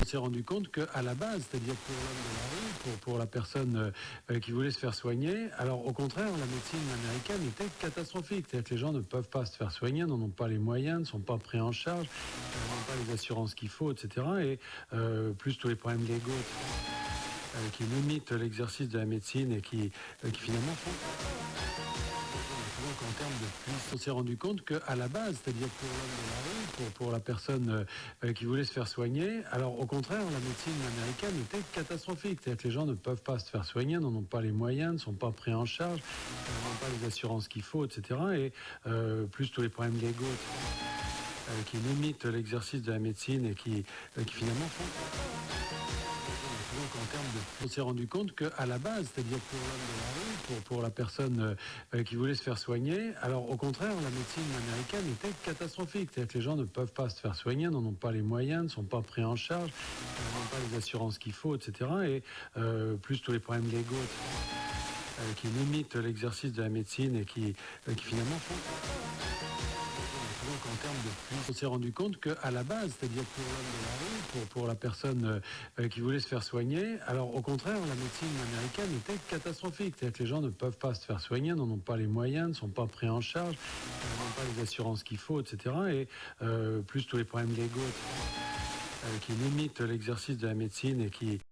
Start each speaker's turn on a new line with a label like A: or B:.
A: On s'est rendu compte qu'à la base, c'est-à-dire pour l'homme de la rue, pour la personne qui voulait se faire soigner, alors au contraire, la médecine américaine était catastrophique. C'est-à-dire que les gens ne peuvent pas se faire soigner, n'en ont pas les moyens, ne sont pas pris en charge, n'ont pas les assurances qu'il faut, etc. Et plus tous les problèmes légaux, etc., qui limitent l'exercice de la médecine et qui finalement font... Donc en termes de puissance, on s'est rendu compte qu'à la base, c'est-à-dire pour l'homme de la rue, pour la personne qui voulait se faire soigner, alors au contraire, la médecine américaine était catastrophique. C'est-à-dire que les gens ne peuvent pas se faire soigner, n'en ont pas les moyens, ne sont pas pris en charge, n'ont pas les assurances qu'il faut, etc. Et plus tous les problèmes légaux, etc., qui limitent l'exercice de la médecine et qui finalement font... Donc en termes de... On s'est rendu compte qu'à la base, c'est-à-dire pour l'homme de la rue, pour la personne qui voulait se faire soigner, alors au contraire, la médecine américaine était catastrophique. C'est-à-dire que les gens ne peuvent pas se faire soigner, n'en ont pas les moyens, ne sont pas pris en charge, n'ont pas les assurances qu'il faut, etc. Et plus tous les problèmes légaux, etc., qui limitent l'exercice de la médecine et qui finalement font... Donc en termes de puissance, on s'est rendu compte qu'à la base, c'est-à-dire pour l'homme de la rue, pour la personne qui voulait se faire soigner, alors au contraire, la médecine américaine était catastrophique. C'est-à-dire que les gens ne peuvent pas se faire soigner, n'en ont pas les moyens, ne sont pas pris en charge, n'ont pas les assurances qu'il faut, etc. Et plus tous les problèmes légaux, etc., qui limitent l'exercice de la médecine et qui